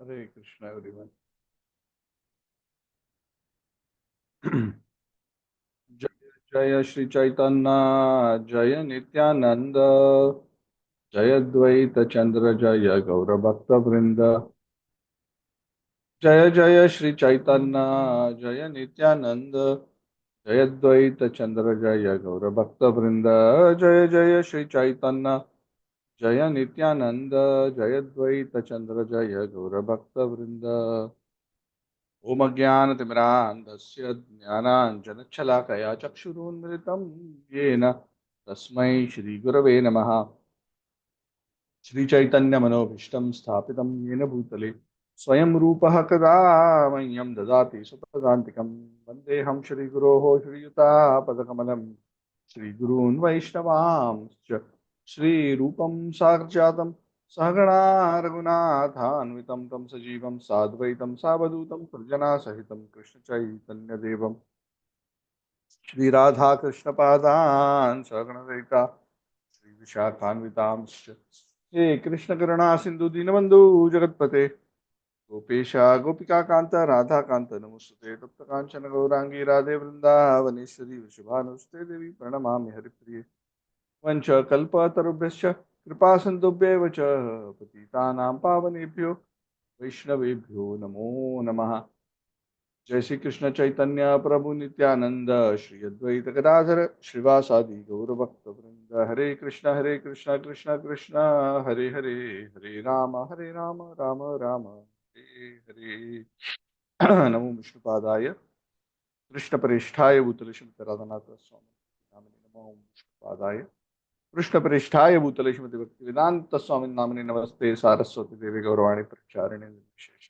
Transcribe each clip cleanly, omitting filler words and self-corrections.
Hare Krishna, everyone. Jaya Jaya Shri Chaitanya, Jaya Nityananda, Jaya Dvaita Chandra, Jaya Gaura Bhakta Vrinda. Jaya Jaya Shri Chaitanya, Jaya Nityananda, Jaya Dvaita Chandra, Jaya Gaura Bhakta Vrinda. Jaya Jaya Shri Chaitanya, Jaya Nityananda, Jaya Dvaita Chandra, Jaya Gaura Bhakta Vrinda. ओम अज्ञानतिमिरान्धस्य ज्ञानाञ्जनशलाकया चक्षुरुन्मिलितं येन तस्मै श्रीगुरवे नमः। श्रीचैतन्यमनोभीष्टं स्थापितं येन भूतले स्वयं रूपः कदा मह्यं ददाति सुपदान्तिकं वन्देऽहं श्रीगुरोः श्रीयुतापदकमलं श्रीगुरून् वैष्णवांश्च श्रीरूपं साक्षातं सहगणा रघुनाथान्वितं तं सजीवं साद्वैतं सावधूतं सज्जनासहितं कृष्णचैतन्यदेवं श्रीराधाकृष्णपादान् सहगणललिता श्रीविशाखान्वितांश्च हे कृष्णकरुणा सिन्धु दीनबन्धु जगत्पते गोपेश गोपिकान्त राधाकान्त नमोस्तुते तप्त काञ्चन गौराङ्गी राधे वृन्दावनेश्वरी वृषभानुस्ते देवी प्रणमामि हरिप्रिये वंश कल्पतरुभ्यश्च कृपा सिन्धुभ्येव च पतितानां पावनेभ्यो वैष्णवेभ्यो नमो नमः। जय श्री कृष्ण चैतन्य प्रभु नित्यानंद श्री अद्वैत गदाधर श्रीवासादि गौरभक्त वृंद हरे कृष्ण कृष्ण कृष्ण हरे हरे हरे राम राम राम हरे हरे। नमो विष्णुपादाय कृष्णप्रेष्ठाय भूतले श्रीमद् स्वामी नामिने नमो विष्णुपादाय कृष्णप्रेष्ठाय भूतले श्रीमद् भक्तिवेदांत स्वामी नामिने नमस्ते सारस्वती देवी गौरवाणी प्रचारिणे विशेष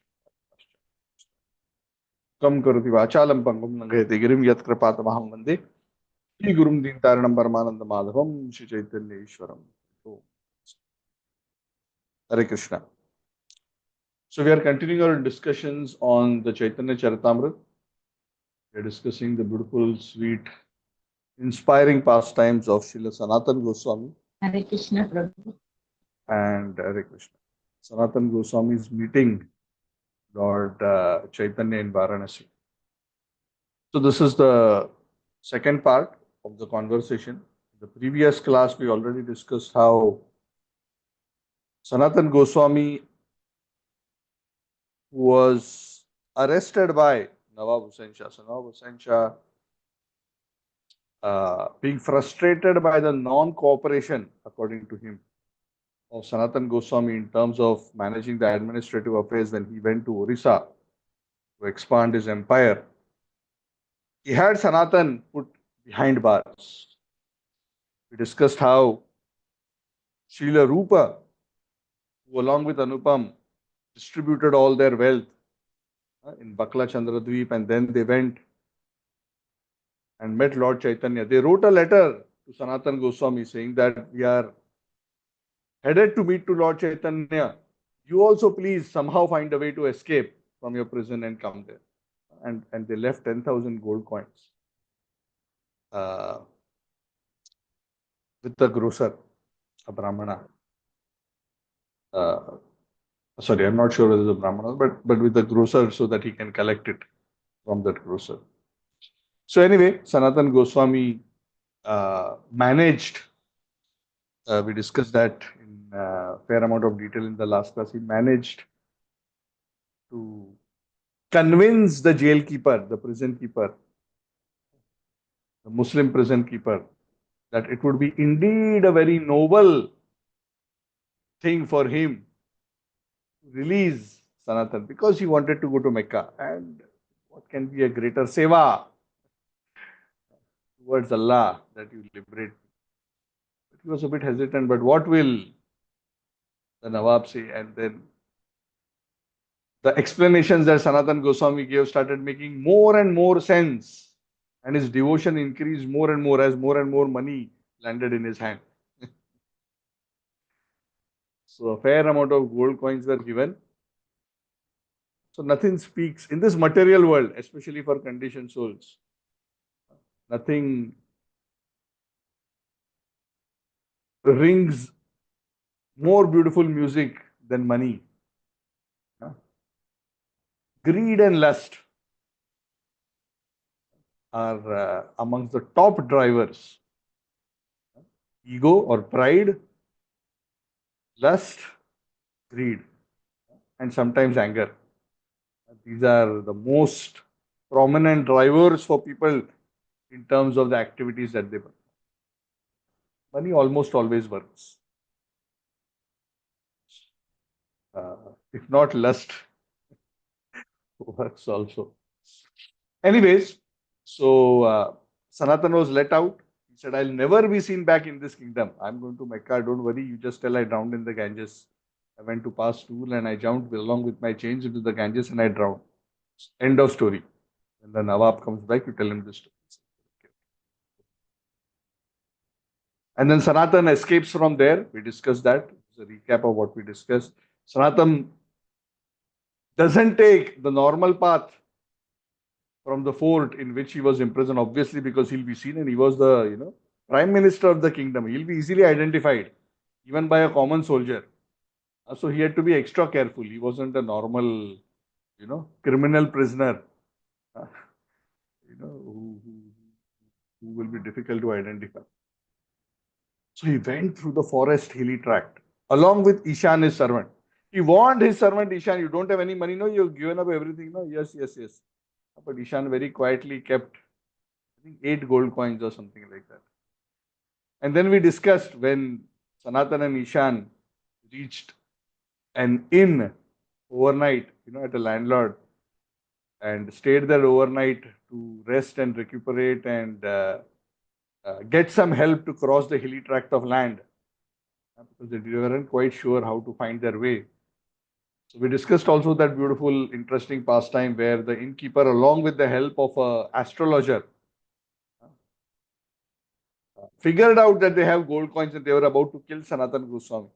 कम करोति वाचालं पंगुं लंघयते गिरिं यत्कृपातमहं वन्दे श्रीगुरुं दीनतारिणं परमानन्दमाधवं Sri Chaitanya ईश्वरम्। So, Hare Krishna. So we are continuing our discussions on the Chaitanya Charitamrita. We are discussing the beautiful, sweet, inspiring pastimes of Srila Sanatan Goswami Hare Krishna Prabhu. and Hare Krishna. Sanatan Goswami is meeting Lord Chaitanya in Varanasi. So this is the second part of the conversation. The previous class we already discussed how Sanatan Goswami was arrested by Nawab Hussain Shah. So Nawab Hussain Shah, being frustrated by the non-cooperation, according to him, of Sanatan Goswami in terms of managing the administrative affairs when he went to Orissa to expand his empire, he had Sanatan put behind bars. We discussed how Srila Rupa, who along with Anupam distributed all their wealth in Bakla Chandradweep, and then they went and met Lord Chaitanya. They wrote a letter to Sanatan Goswami saying that we are headed to meet to Lord Chaitanya. You also please somehow find a way to escape from your prison and come there. And they left 10,000 gold coins uh, with the grocer, a Brahmana. Uh, Sorry, I'm not sure whether it's a Brahmana, but with the grocer so that he can collect it from that grocer. So anyway, Sanatan Goswami managed. We discussed that in fair amount of detail in the last class. He managed to convince the jail keeper, the prison keeper, the Muslim prison keeper, that it would be indeed a very noble thing for him to release Sanatan because he wanted to go to Mecca. And what can be a greater seva towards Allah that you liberate me? But he was a bit hesitant, but what will the Nawab say? And then the explanations that Sanatan Goswami gave started making more and more sense. And his devotion increased more and more as more and more money landed in his hand. So a fair amount of gold coins were given. So nothing speaks in this material world, especially for conditioned souls. Nothing rings more beautiful music than money. Greed and lust are amongst the top drivers. Ego or pride, lust, greed, and sometimes anger. These are the most prominent drivers for people in terms of the activities that they perform. Money almost always works. If not lust, works also. Anyways, so Sanatan was let out. He said, I'll never be seen back in this kingdom. I'm going to Mecca. Don't worry. You just tell I drowned in the Ganges. I went to pass stool and I jumped along with my chains into the Ganges and I drowned. End of story. When the Nawab comes back, you tell him this story. And then Sanatan escapes from there. We discussed that. It's a recap of what we discussed. Sanatan doesn't take the normal path from the fort in which he was imprisoned, obviously, because he'll be seen and he was the, prime minister of the kingdom. He'll be easily identified, even by a common soldier. So he had to be extra careful. He wasn't a normal, criminal prisoner, uh, who will be difficult to identify. So he went through the forest hilly tract along with Ishan, his servant. He warned his servant Ishan, you don't have any money, no, you've given up everything, no, yes, yes, yes. But Ishan very quietly kept, I think, 8 gold coins or something like that. And then we discussed when Sanatan and Ishan reached an inn overnight, at a landlord, and stayed there overnight to rest and recuperate and get some help to cross the hilly tract of land, because they weren't quite sure how to find their way. So we discussed also that beautiful, interesting pastime where the innkeeper, along with the help of an astrologer, figured out that they have gold coins and they were about to kill Sanatan Goswami.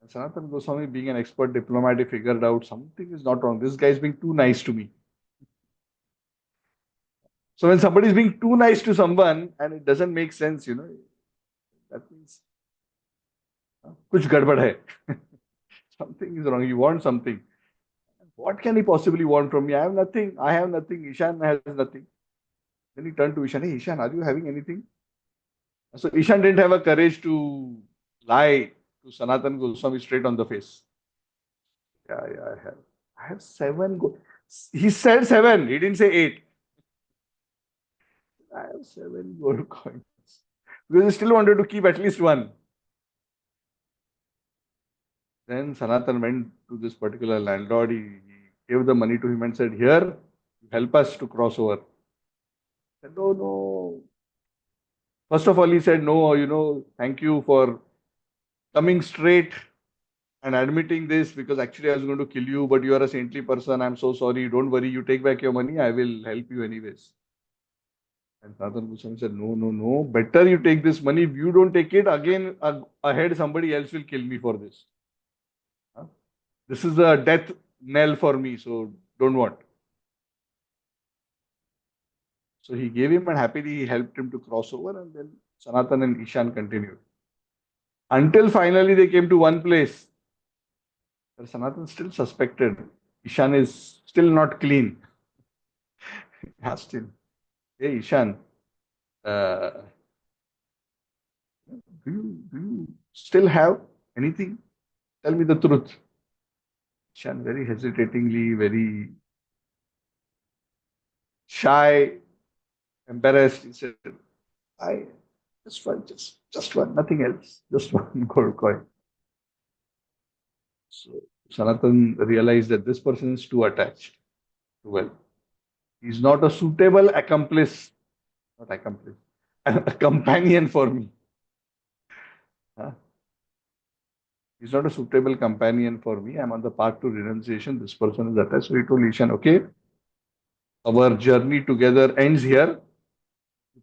And Sanatan Goswami, being an expert diplomat, he figured out something is not wrong. This guy is being too nice to me. So when somebody is being too nice to someone and it doesn't make sense, that means kuch gadbad hai. Something is wrong. You want something. What can he possibly want from me? I have nothing. I have nothing. Ishan has nothing. Then he turned to Ishan. Hey, Ishan, are you having anything? So Ishan didn't have a courage to lie to Sanatan Goswami straight on the face. Yeah, yeah, I have. I have 7 gold. He said 7. He didn't say 8. I have 7 gold coins. Because he still wanted to keep at least one. Then Sanatan went to this particular landlord. He gave the money to him and said, here, help us to cross over. He said, no, no. First of all, he said, no, thank you for coming straight and admitting this, because actually I was going to kill you, but you are a saintly person. I'm so sorry. Don't worry. You take back your money. I will help you anyways. And Sanatan Goswami said, no, no, no. Better you take this money. If you don't take it, again, ahead, somebody else will kill me for this. Huh? This is a death knell for me, so don't want. So he gave him, and happily he helped him to cross over, and then Sanatan and Ishan continued. Until finally they came to one place where Sanatan still suspected Ishan is still not clean. He asked him, hey Ishan, uh, do you still have anything? Tell me the truth. Ishan very hesitatingly, very shy, embarrassed, he said, I just one, nothing else, just one gold coin. So Sanatan realized that this person is too attached to wealth. He's not a suitable accomplice, not accomplice, a companion for me. Huh? He's not a suitable companion for me. I'm on the path to renunciation. This person is attached. So he told Ishan, okay, our journey together ends here.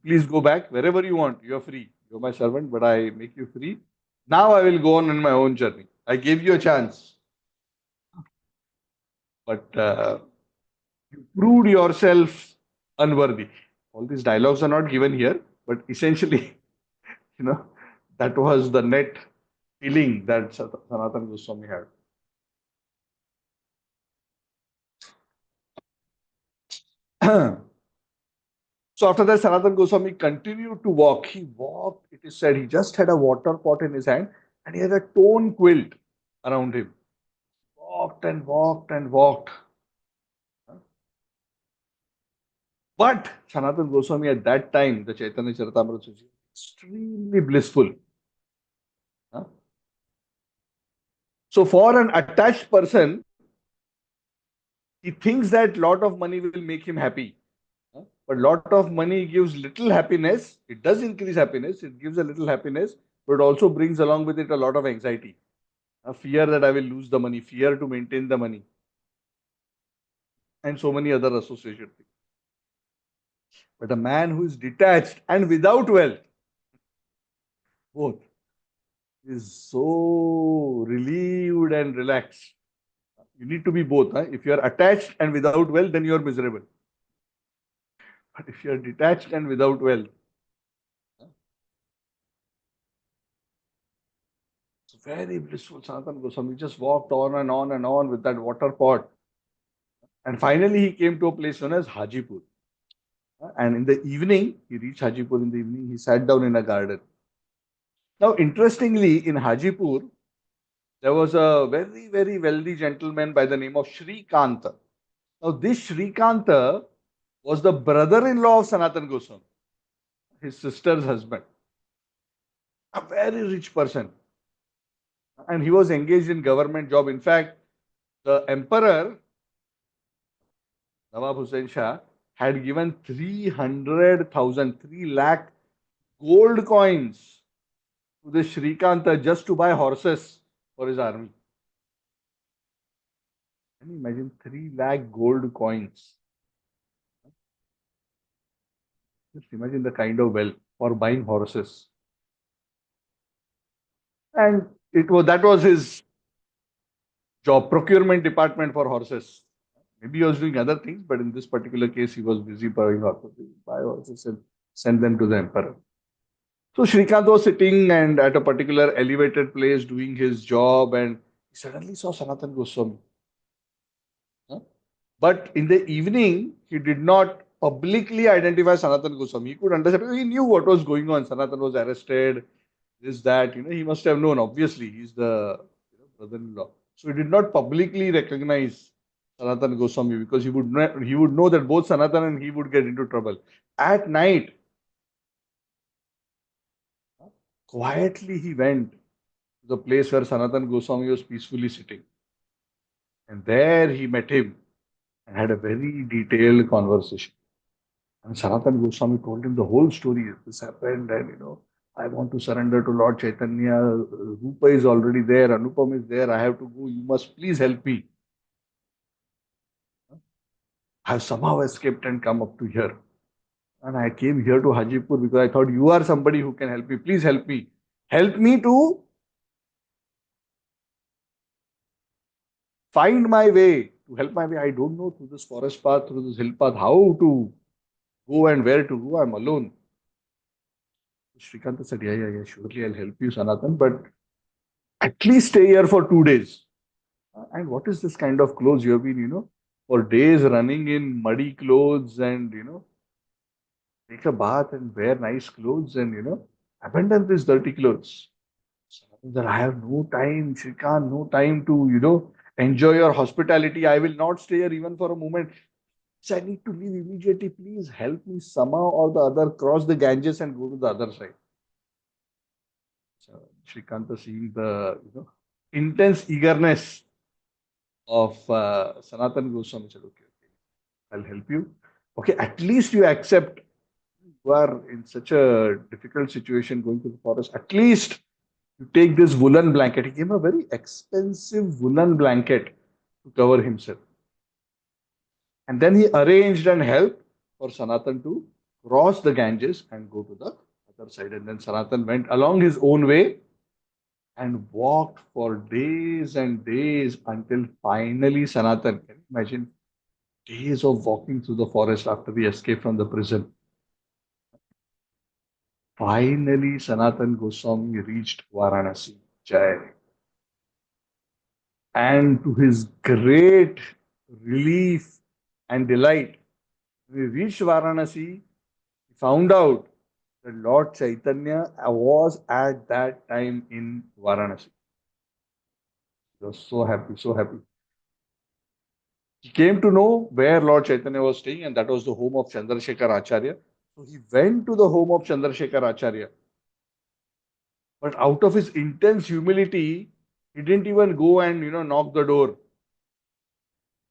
Please go back wherever you want. You're free. You're my servant, but I make you free. Now I will go on in my own journey. I gave you a chance, but you proved yourself unworthy. All these dialogues are not given here, but essentially, you know, that was the net feeling that Sanatan Goswami had. So after that, Sanatan Goswami continued to walk. He walked, it is said, he just had a water pot in his hand and he had a torn quilt around him. Walked and walked and walked. But Sanatan Goswami at that time, the Chaitanya Charitamrita, was extremely blissful. So for an attached person, he thinks that lot of money will make him happy. But lot of money gives little happiness. It does increase happiness. It gives a little happiness, but it also brings along with it a lot of anxiety. A fear that I will lose the money, fear to maintain the money, and so many other associated things. But a man who is detached and without wealth, both, is so relieved and relaxed. You need to be both. Huh? If you are attached and without wealth, then you are miserable. But if you are detached and without wealth, it's very blissful. Sanatan Goswami just walked on and on and on with that water pot. And finally, he came to a place known as Hajipur. And in the evening, he reached Hajipur in the evening. He sat down in a garden. Now, interestingly, in Hajipur, there was a very, very wealthy gentleman by the name of Sri Kanta. Now, this Sri Kanta was the brother-in-law of Sanatan Goswami, his sister's husband, a very rich person. And he was engaged in government job. In fact, the emperor, Nawab Hussain Shah, had given 300,000, 3 lakh gold coins to the Shrikanta just to buy horses for his army. Can you imagine 3 lakh gold coins? Just imagine the kind of wealth for buying horses. And it was that was his job, procurement department for horses. Maybe he was doing other things, but in this particular case, he was busy buying horses. Buy horses and send them to the emperor. So Shrikant was sitting and at a particular elevated place doing his job, and he suddenly saw Sanatan Goswami. Huh? But in the evening, he did not publicly identify Sanatan Goswami. He could understand because he knew what was going on. Sanatan was arrested, this, that, he must have known. Obviously, he's the brother-in-law. So he did not publicly recognize Sanatan Goswami because he would know that both Sanatan and he would get into trouble. At night, quietly he went to the place where Sanatan Goswami was peacefully sitting. And there he met him and had a very detailed conversation. And Sanatan Goswami told him the whole story. This happened, and I want to surrender to Lord Chaitanya. Rupa is already there, Anupam is there. I have to go. You must please help me. I have somehow escaped and come up to here. And I came here to Hajipur because I thought you are somebody who can help me. Please help me. Help me to find my way. To help my way. I don't know through this forest path, through this hill path, how to go and where to go. I'm alone. Shrikanta said, yeah, surely I'll help you, Sanatan, but at least stay here for 2 days. And what is this kind of clothes you have been, for days running in muddy clothes and, take a bath and wear nice clothes and, abandon these dirty clothes. Sanatan said, I have no time, Shrikant, no time to, enjoy your hospitality. I will not stay here even for a moment. So I need to leave immediately. Please help me somehow or the other cross the Ganges and go to the other side. So Shrikanta, seeing the intense eagerness of Sanatan Goswami, said, okay, I'll help you. Okay, at least you accept you are in such a difficult situation going to the forest. At least you take this woolen blanket. He gave a very expensive woolen blanket to cover himself. And then he arranged and helped for Sanatan to cross the Ganges and go to the other side. And then Sanatan went along his own way and walked for days and days until finally Sanatan, can you imagine, days of walking through the forest after the escape from the prison. Finally, Sanatan Goswami reached Varanasi, Jai. And to his great relief and delight, When we reached Varanasi, we found out that Lord Chaitanya was at that time in Varanasi. He was so happy, so happy. He came to know where Lord Chaitanya was staying, and that was the home of Chandrasekhar Acharya. So he went to the home of Chandrasekhar Acharya. But out of his intense humility, he didn't even go and knock the door.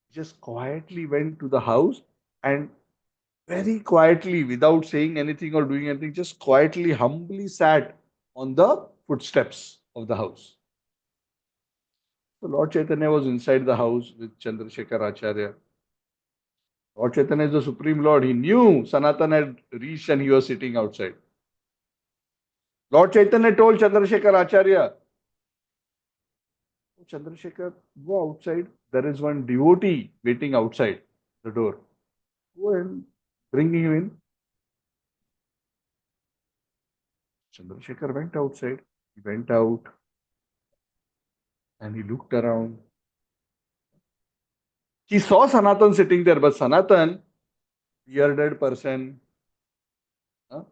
He just quietly went to the house and very quietly, without saying anything or doing anything, just quietly, humbly sat on the footsteps of the house. So Lord Chaitanya was inside the house with Chandrasekhar Acharya. Lord Chaitanya is the Supreme Lord. He knew Sanatan had reached and he was sitting outside. Lord Chaitanya told Chandrasekhar Acharya, "Oh, Chandrasekhar, go outside. There is one devotee waiting outside the door. Go and bring him in." Chandrasekhar went outside. He went out and he looked around. He saw Sanatan sitting there, but Sanatan, bearded person, uh,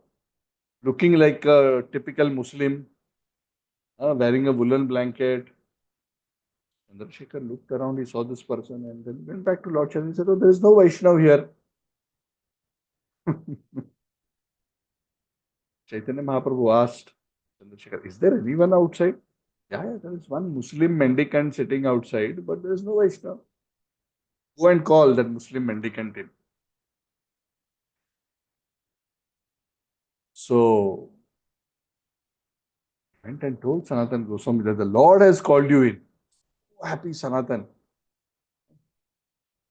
looking like a typical Muslim, wearing a woolen blanket. Chandrasekhar looked around, he saw this person, and then went back to Lord Chaitanya and said, "Oh, there is no Vaishnav here." Chaitanya Mahaprabhu asked Chandrasekhar, "Is there anyone outside?" Yeah, yeah, there is one Muslim mendicant sitting outside, but there is no Vaishnav. Go and call that Muslim mendicant in. So, went and told Sanatan Goswami that the Lord has called you in. Oh, happy Sanatan.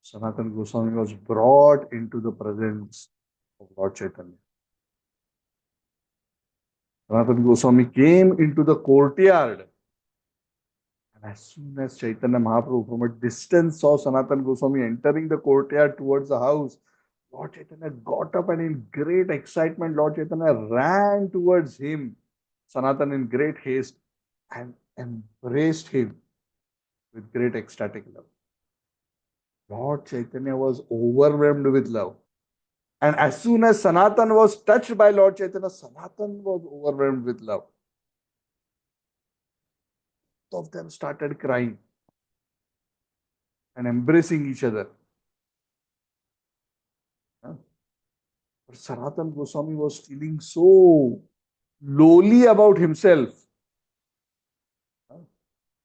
Sanatan Goswami was brought into the presence of Lord Chaitanya. Sanatan Goswami came into the courtyard. And as soon as Chaitanya Mahaprabhu from a distance saw Sanatan Goswami entering the courtyard towards the house, Lord Chaitanya got up and in great excitement, Lord Chaitanya ran towards him, Sanatan in great haste, and embraced him with great ecstatic love. Lord Chaitanya was overwhelmed with love. And as soon as Sanatan was touched by Lord Chaitanya, Sanatan was overwhelmed with love. Both of them started crying and embracing each other. But Sanatan Goswami was feeling so lowly about himself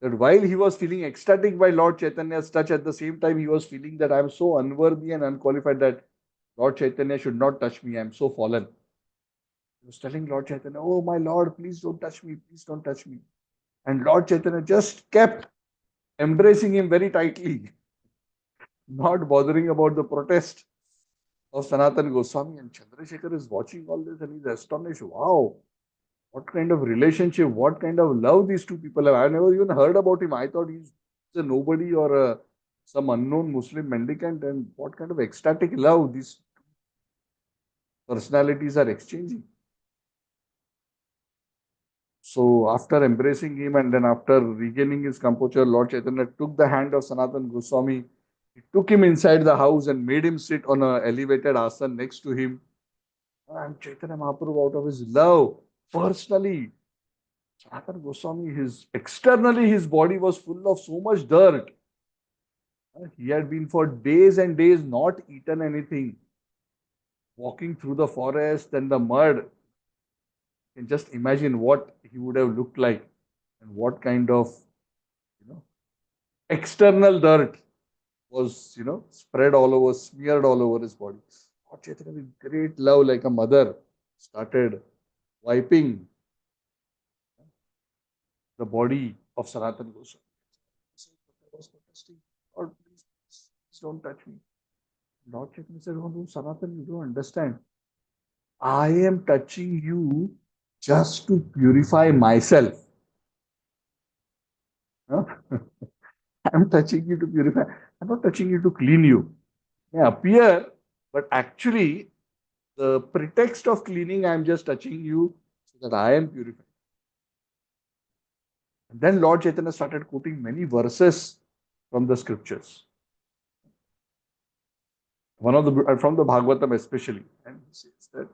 that while he was feeling ecstatic by Lord Chaitanya's touch, at the same time he was feeling that I am so unworthy and unqualified that Lord Chaitanya should not touch me. I am so fallen. He was telling Lord Chaitanya, "Oh my Lord, please don't touch me. Please don't touch me." And Lord Chaitanya just kept embracing him very tightly, not bothering about the protest of Sanatan Goswami. And Chandrasekhar is watching all this and he's astonished. Wow, what kind of relationship, what kind of love these two people have. I've never even heard about him. I thought he's a nobody or some unknown Muslim mendicant, and what kind of ecstatic love these personalities are exchanging. So after embracing him and then after regaining his composure, Lord Chaitanya took the hand of Sanatan Goswami. He took him inside the house and made him sit on an elevated asana next to him. And Chaitanya Mahaprabhu, out of his love, personally, Sanatan Goswami, externally his body was full of so much dirt. He had been for days and days not eaten anything, walking through the forest and the mud. You can just imagine what he would have looked like and what kind of you know external dirt was spread all over, smeared all over his body. Lord Chaitanya, with great love, like a mother, started wiping the body of Sanatan Goswami. I was protesting, "Lord, please don't touch me." Lord Chaitanya said, "Oh, no, Sanatan, you don't understand. I am touching you just to purify myself. Huh? I'm touching you to purify. I'm not touching you to clean you. It may appear, but actually, the pretext of cleaning, I'm just touching you so that I am purified." And then Lord Chaitanya started quoting many verses from the scriptures. One of the from the Bhagavatam especially, and he says that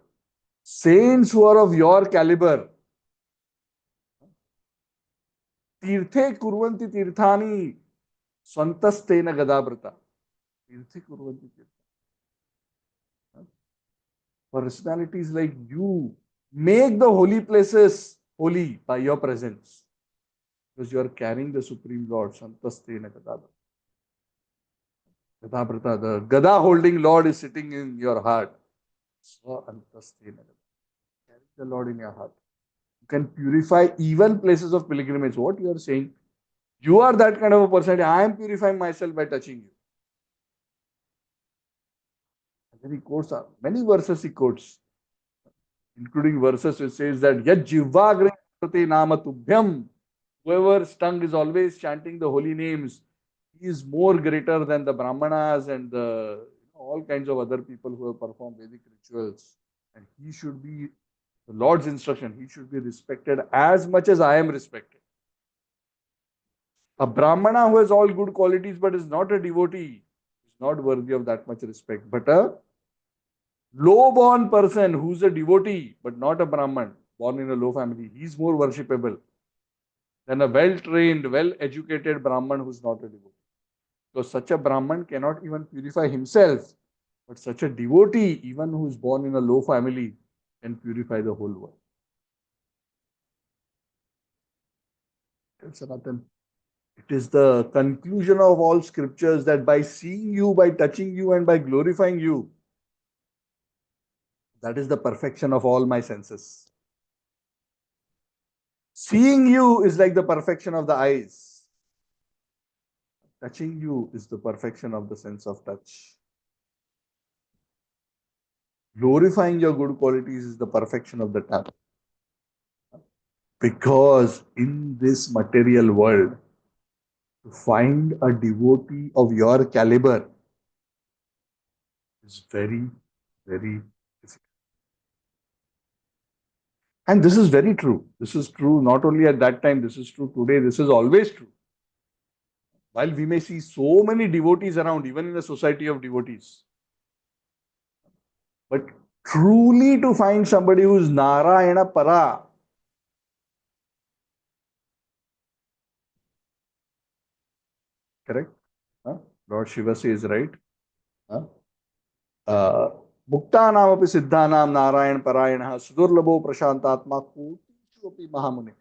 saints who are of your caliber, तीर्थे कुर्वन्ति तीर्थानि स्वन्तस्तेन गदाव्रता. तीर्थे कुर्वन्ति तीर्थानि. Personalities like you make the holy places holy by your presence, because you are carrying the Supreme Lord. Swantastena gadavrata. Gadavrata, the Gada holding Lord is sitting in your heart. Swantastena gadavrata. Carry the Lord in your heart. You can purify even places of pilgrimage. What you are saying, you are that kind of a person. I am purifying myself by touching you. And then he quotes many verses. He quotes, including verses which says that Yad Jivagre Nama Tubhyam. Whoever's tongue is always chanting the holy names, he is more greater than the Brahmanas and the all kinds of other people who have performed Vedic rituals. And he should be, the Lord's instruction, he should be respected as much as I am respected. A Brahmana who has all good qualities but is not a devotee is not worthy of that much respect. But a low-born person who's a devotee but not a Brahman, born in a low family, he's more worshipable than a well-trained, well-educated Brahman who's not a devotee. Because such a Brahman cannot even purify himself, but such a devotee, even who is born in a low family, can purify the whole world. Sanatan. It is the conclusion of all scriptures that by seeing you, by touching you, and by glorifying you, that is the perfection of all my senses. Seeing you is like the perfection of the eyes. Touching you is the perfection of the sense of touch. Glorifying your good qualities is the perfection of the tongue. Because in this material world, to find a devotee of your caliber is very, very difficult. And this is very true. This is true not only at that time, this is true today, this is always true. While we may see so many devotees around, even in a society of devotees, but truly to find somebody who is Narayana Para, correct? Huh? Lord Shiva says, right? Huh? मुक्तानामपि सिद्धानां Narayan परायणः सुदुर्लभो प्रशांतात्मा कोटिषु अपि महामुने.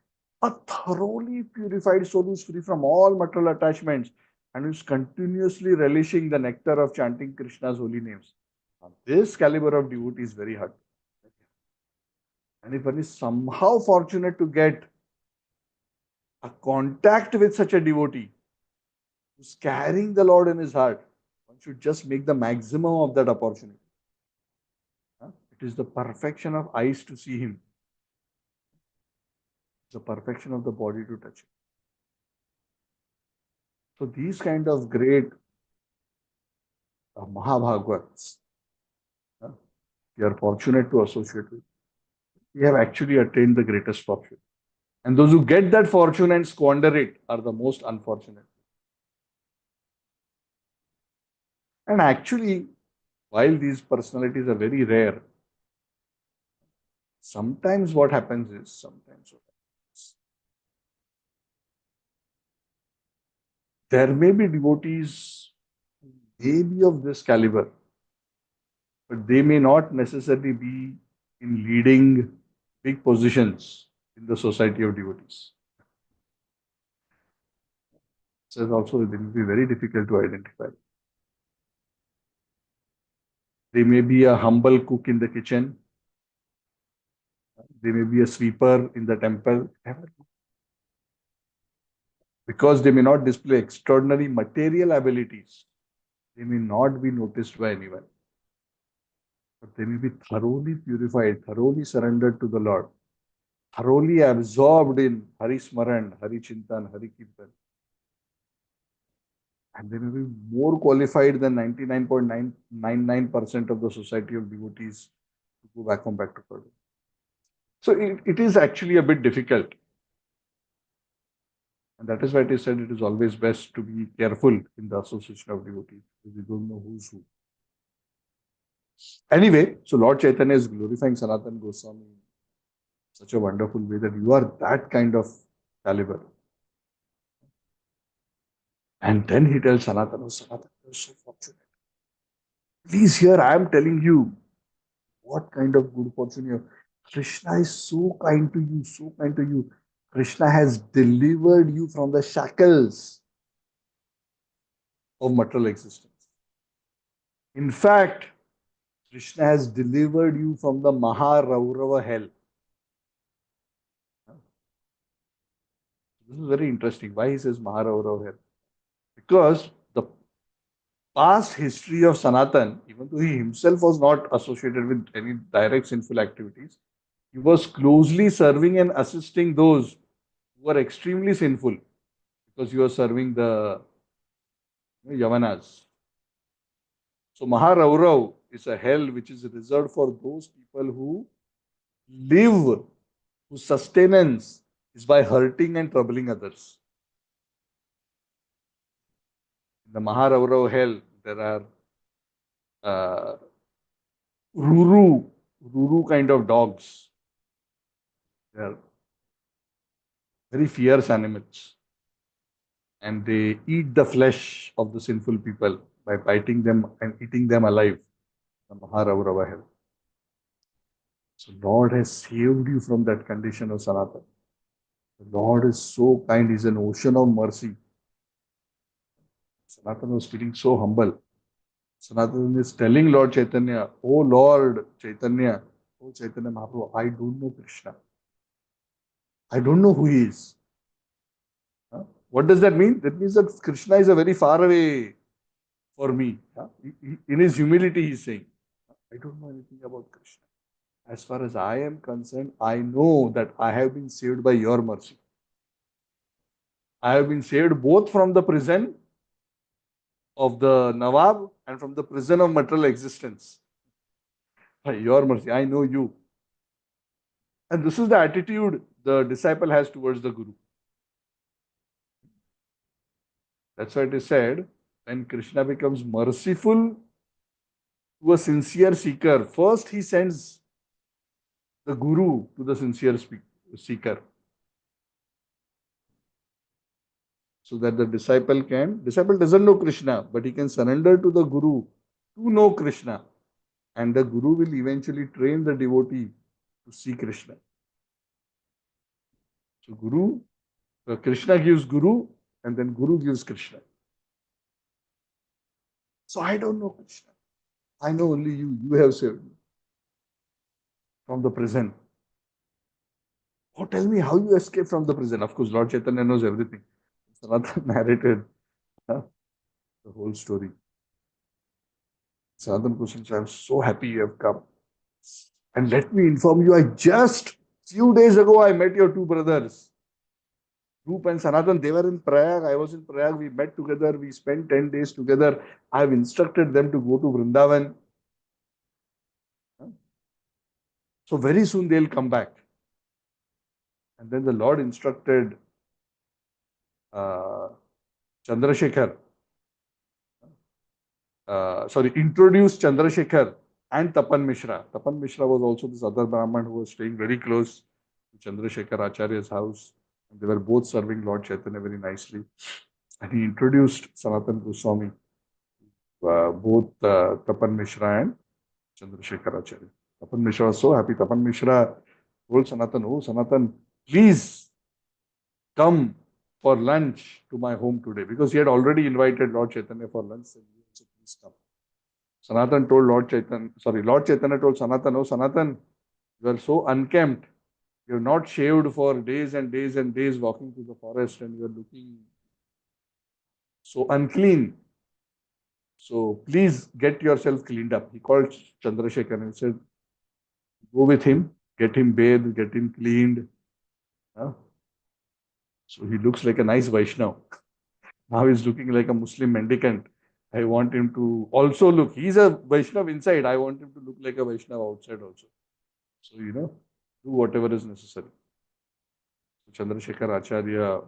A thoroughly purified soul who is free from all material attachments and who is continuously relishing the nectar of chanting Krishna's holy names. Now, this caliber of devotee is very hard. And if one is somehow fortunate to get a contact with such a devotee who's carrying the Lord in his heart, one should just make the maximum of that opportunity. It is the perfection of eyes to see him, the perfection of the body to touch him. So these kind of great Mahabhagavats, we are fortunate to associate with. We have actually attained the greatest fortune. And those who get that fortune and squander it are the most unfortunate. And actually, while these personalities are very rare, sometimes what happens is, there may be devotees who may be of this caliber, but they may not necessarily be in leading big positions in the society of devotees. So also it will be very difficult to identify. They may be a humble cook in the kitchen. They may be a sweeper in the temple. Because they may not display extraordinary material abilities, they may not be noticed by anyone. But they may be thoroughly purified, thoroughly surrendered to the Lord, thoroughly absorbed in Hari Smaran, Hari Chintan, Hari Kirtan. And they may be more qualified than 99.999% of the society of devotees to go back home, back to Purdue. So it is actually a bit difficult. And that is why it is said it is always best to be careful in the association of devotees, because you don't know who's who. Anyway, so Lord Chaitanya is glorifying Sanatan Goswami in such a wonderful way that you are that kind of caliber. And then he tells Sanatan, oh, Sanatan, you're so fortunate. Please hear, I am telling you what kind of good fortune you have. Krishna is so kind to you, so kind to you. Krishna has delivered you from the shackles of material existence. In fact, Krishna has delivered you from the Maharaurava hell. This is very interesting. Why he says Maharaurava hell? Because the past history of Sanatan, even though he himself was not associated with any direct sinful activities, he was closely serving and assisting those who were extremely sinful because he was serving the Yavanas. So Maharaurav is a hell which is reserved for those people who live, whose sustenance is by hurting and troubling others. In the Maharaurav hell, there are uh, Ruru, Ruru kind of dogs. They are very fierce animals. And they eat the flesh of the sinful people by biting them and eating them alive. The Maharaurava hell. So Lord has saved you from that condition of Sanatan. The Lord is so kind. He's an ocean of mercy. Sanatan was feeling so humble. Sanatan is telling Lord Chaitanya, oh Lord Chaitanya, oh Chaitanya Mahaprabhu, I don't know Krishna. I don't know who he is. Huh? What does that mean? That means that Krishna is a very far away for me. Huh? In his humility, he's saying, I don't know anything about Krishna. As far as I am concerned, I know that I have been saved by your mercy. I have been saved both from the prison of the Nawab and from the prison of material existence. By your mercy, I know you. And this is the attitude the disciple has towards the Guru. That's why it is said, when Krishna becomes merciful to a sincere seeker, first he sends the Guru to the sincere seeker. So that the disciple doesn't know Krishna, but he can surrender to the Guru to know Krishna. And the Guru will eventually train the devotee to see Krishna. So Krishna gives Guru, and then Guru gives Krishna. So I don't know Krishna. I know only you. You have saved me from the prison. Oh, tell me how you escaped from the prison. Of course, Lord Chaitanya knows everything. Sanatan narrated the whole story. Sanatan Krishna, I'm so happy you have come. And let me inform you, I just few days ago I met your two brothers. Roop and Sanatan, they were in Prayag. I was in Prayag. We met together. We spent 10 days together. I have instructed them to go to Vrindavan. So very soon they'll come back. And then the Lord instructed uh, Chandrasekhar, introduced Chandrasekhar and Tapan Mishra. Tapan Mishra was also this other Brahman who was staying very close to Chandrasekhar Acharya's house. And they were both serving Lord Chaitanya very nicely. And he introduced Sanatan Goswami, both Tapan Mishra and Chandrasekhar Acharya. Tapan Mishra was so happy. Tapan Mishra told Sanatan, oh Sanatan, please come for lunch to my home today. Because he had already invited Lord Chaitanya for lunch. And he said, please come. Sanatan told Lord Chaitanya told Sanatan, oh Sanatan, you are so unkempt. You have not shaved for days and days and days walking through the forest and you are looking so unclean. So please get yourself cleaned up. He called Chandrasekhar and said, go with him, get him bathed, get him cleaned. Huh? So he looks like a nice Vaishnav. Now he's looking like a Muslim mendicant. I want him to also look. He's a Vaishnav inside. I want him to look like a Vaishnav outside also. So, do whatever is necessary. So Chandrasekhar Acharya,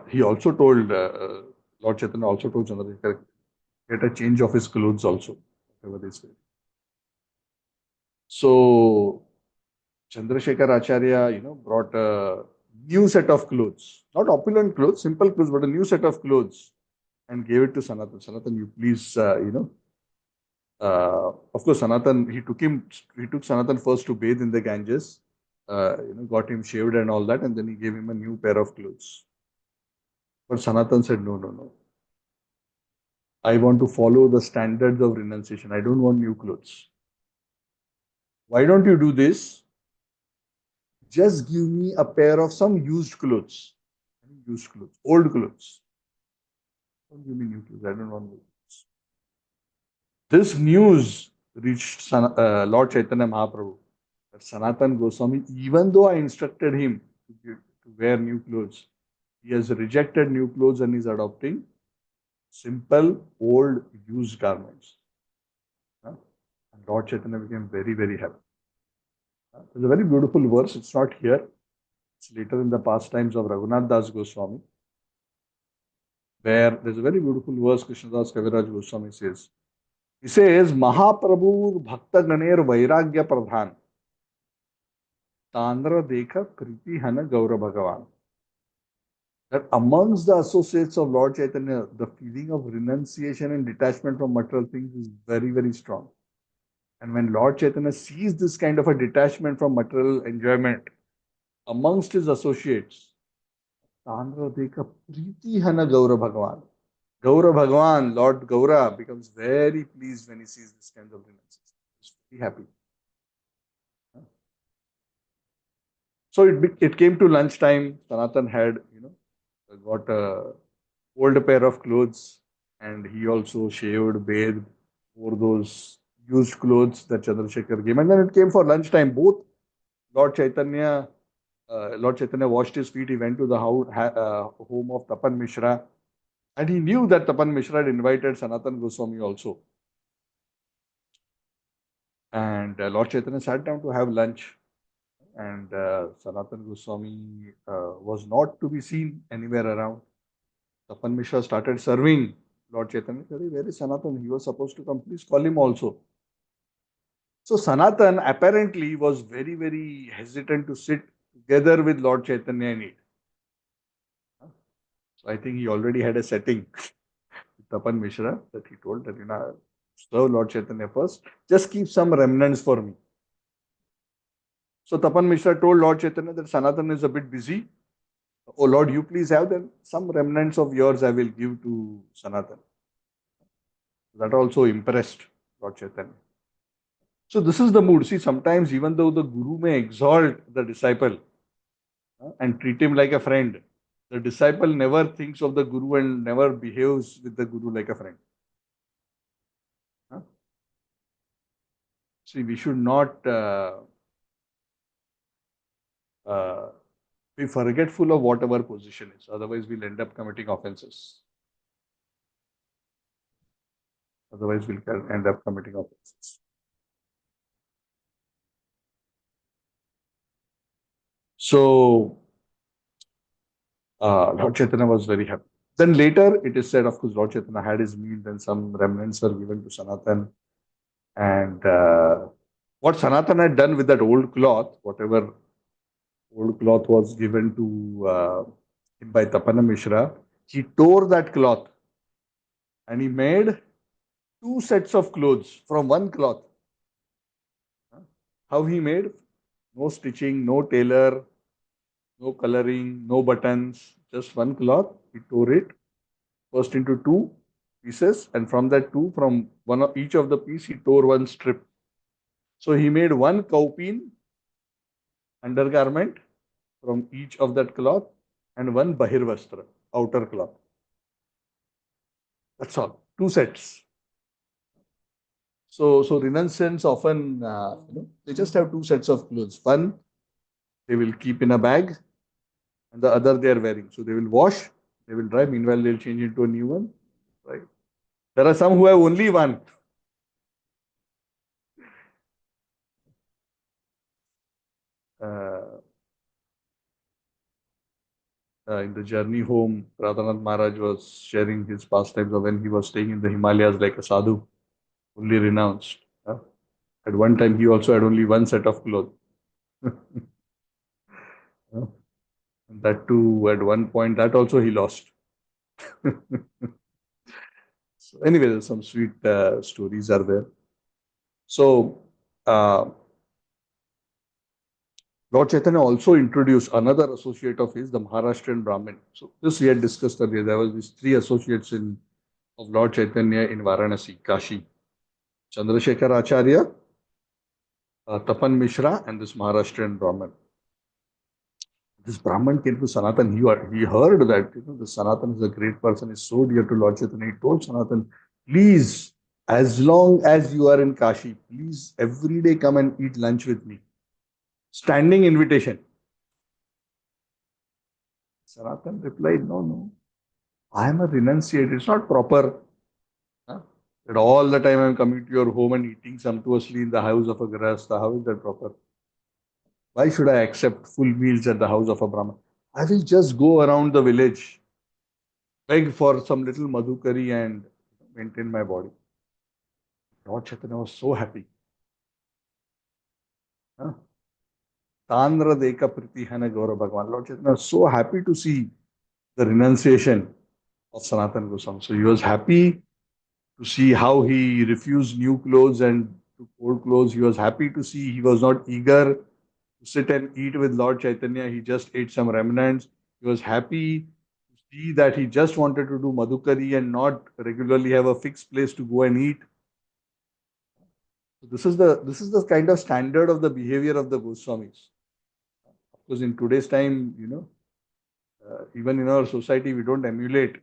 he also told, Lord Chaitanya also told Chandrasekhar, get a change of his clothes also, whatever they say. So Chandrasekhar Acharya, brought a new set of clothes, not opulent clothes, simple clothes, but a new set of clothes, and gave it to Sanatan. Sanatan, you please, of course, Sanatan, he took Sanatan first to bathe in the Ganges, got him shaved and all that, and then he gave him a new pair of clothes. But Sanatan said, no, no, no. I want to follow the standards of renunciation. I don't want new clothes. Why don't you do this? Just give me a pair of some used clothes. Used clothes, old clothes. Don't give me new clothes. I don't want new clothes. This news reached Lord Chaitanya Mahaprabhu. That Sanatan Goswami, even though I instructed him to wear new clothes, he has rejected new clothes and is adopting simple, old, used garments. And Lord Chaitanya became very, very happy. There's a very beautiful verse. It's not here. It's later in the pastimes of Raghunath Das Goswami, where there's a very beautiful verse Krishnadas Kaviraj Goswami says. He says, Mahaprabhu Bhakta Ganer Vairagya Pradhan Tandra Dekha Kriti Hana Gaura Bhagavan. That amongst the associates of Lord Chaitanya, the feeling of renunciation and detachment from material things is very, very strong. And when Lord Chaitanya sees this kind of a detachment from material enjoyment amongst his associates, Tandra Dekha Priti Hana Gaura Bhagavan. Gaura Bhagavan, Lord Gaura, becomes very pleased when he sees this kind of renunciation. He's very happy. So it came to lunchtime. Sanatan had, got a old pair of clothes, and he also shaved, bathed, wore those used clothes that Chandrasekhar gave. And then it came for lunchtime. Both Lord Chaitanya, Lord Chaitanya washed his feet. He went to the home of Tapan Mishra, and he knew that Tapan Mishra had invited Sanatan Goswami also. And Lord Chaitanya sat down to have lunch. And Sanatan Goswami was not to be seen anywhere around. Tapan Mishra started serving Lord Chaitanya. Where is Sanatan? He was supposed to come. Please call him also. So Sanatan apparently was very, very hesitant to sit together with Lord Chaitanya and eat. So I think he already had a setting with Tapan Mishra that he told that, serve Lord Chaitanya first. Just keep some remnants for me. So Tapan Mishra told Lord Chaitanya that Sanatan is a bit busy. Oh Lord, you please have them. Some remnants of yours I will give to Sanatan. That also impressed Lord Chaitanya. So this is the mood. See, sometimes even though the guru may exalt the disciple and treat him like a friend, the disciple never thinks of the guru and never behaves with the guru like a friend. See, we should not uh, be forgetful of whatever position is. Otherwise, we'll end up committing offenses. Otherwise, we'll end up committing offenses. So, Lord Chaitanya was very happy. Then later, it is said, of course, Lord Chaitanya had his meal, then some remnants were given to Sanatan. And what Sanatan had done with that old cloth, whatever old cloth was given to him by Tapana Mishra, he tore that cloth and he made two sets of clothes from one cloth. How he made? No stitching, no tailor, no coloring, no buttons, just one cloth. He tore it first into two pieces, and from that two, from one of each of the piece, he tore one strip. So he made one kaupin undergarment from each of that cloth and one bahirvastra, outer cloth. That's all. Two sets. So renunciants often, they just have two sets of clothes. One they will keep in a bag, and the other they are wearing. So they will wash, they will dry. Meanwhile, they'll change into a new one. Right. There are some who have only one. Uh, in the journey home, Radhanath Maharaj was sharing his pastimes of when he was staying in the Himalayas like a sadhu, fully renounced. At one time, he also had only one set of clothes. Uh, and that too, at one point, that also he lost. So anyway, there's some sweet stories are there. So uh, Lord Chaitanya also introduced another associate of his, the Maharashtrian Brahmin. So this we had discussed earlier. There was these three associates of Lord Chaitanya in Varanasi, Kashi. Chandrasekhar Acharya, Tapan Mishra, and this Maharashtrian Brahmin. This Brahman came to Sanatan. He heard that the Sanatan is a great person, is so dear to Lord Chaitanya. He told Sanatan, please, as long as you are in Kashi, please every day come and eat lunch with me. Standing invitation. Sanatan replied, no, no. I am a renunciate. It's not proper. Huh? That all the time I am coming to your home and eating sumptuously in the house of a grahastha. How is that proper? Why should I accept full meals at the house of a Brahman? I will just go around the village, beg for some little madhukari and maintain my body. Lord Chaitanya was so happy. Huh? Tandra Deka Pritihana Gaura Bhagavan. Lord Chaitanya was so happy to see the renunciation of Sanatan Goswami. So he was happy to see how he refused new clothes and took old clothes. He was happy to see he was not eager to sit and eat with Lord Chaitanya. He just ate some remnants. He was happy to see that he just wanted to do madhukari and not regularly have a fixed place to go and eat. So this is the kind of standard of the behavior of the Goswamis. Because in today's time, even in our society, we don't emulate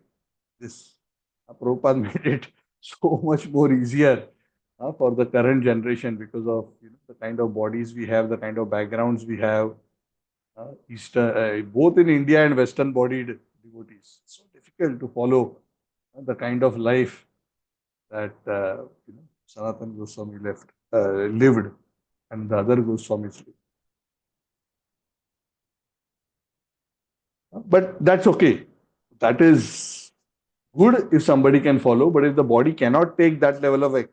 this. Prabhupada made it so much more easier for the current generation because of the kind of bodies we have, the kind of backgrounds we have, both in India and Western bodied devotees. It's so difficult to follow the kind of life that Sanatan Goswami lived and the other Goswamis lived. But that's okay. That is good if somebody can follow, but if the body cannot take that level of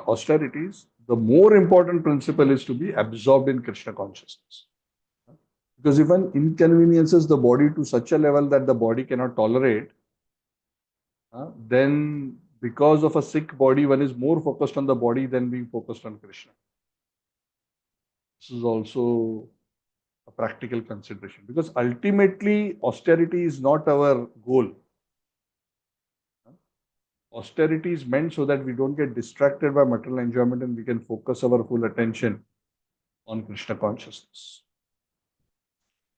austerities, the more important principle is to be absorbed in Krishna consciousness. Because if one inconveniences the body to such a level that the body cannot tolerate, then because of a sick body, one is more focused on the body than being focused on Krishna. This is also a practical consideration because ultimately austerity is not our goal. Austerity is meant so that we don't get distracted by material enjoyment and we can focus our full attention on Krishna consciousness.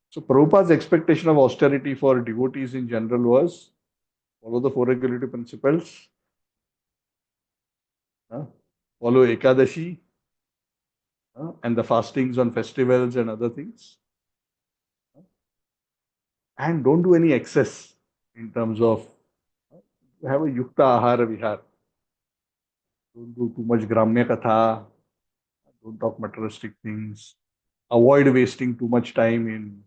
So Prabhupada's expectation of austerity for devotees in general was follow the four regulative principles, follow Ekadashi, and the fastings on festivals and other things, and don't do any excess in terms of have a yukta ahara vihar. Don't do too much gramya katha. Don't talk materialistic things. Avoid wasting too much time in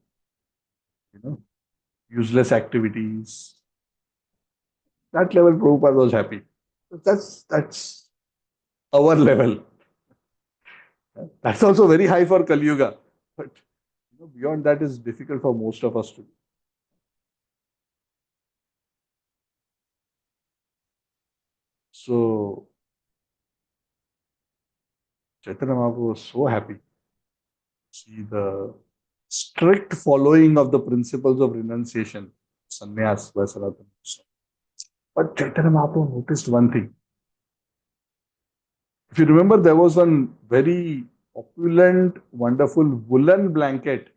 useless activities. That level Prabhupada was happy. That's our level. That's also very high for Kali Yuga. But beyond that is difficult for most of us to do. So Chaitanya Mahaprabhu was so happy to see the strict following of the principles of renunciation, sannyas by Sanatan. But Chaitanya Mahaprabhu noticed one thing. If you remember, there was one very opulent, wonderful woolen blanket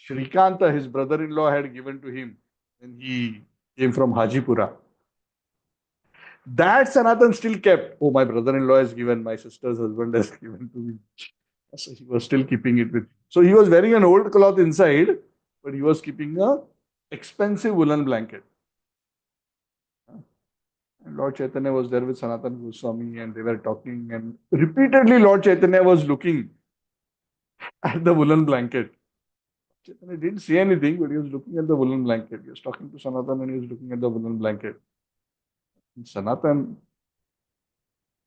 Shrikanta, his brother-in-law, had given to him when he came from Hajipura. That Sanatan still kept. Oh, my brother-in-law has given, my sister's husband has given to me. So he was still keeping it with. So he was wearing an old cloth inside, but he was keeping a expensive woolen blanket. And Lord Chaitanya was there with Sanatan Goswami and they were talking and repeatedly Lord Chaitanya was looking at the woolen blanket. Chaitanya didn't say anything, but he was looking at the woolen blanket. He was talking to Sanatan and he was looking at the woolen blanket. And Sanatan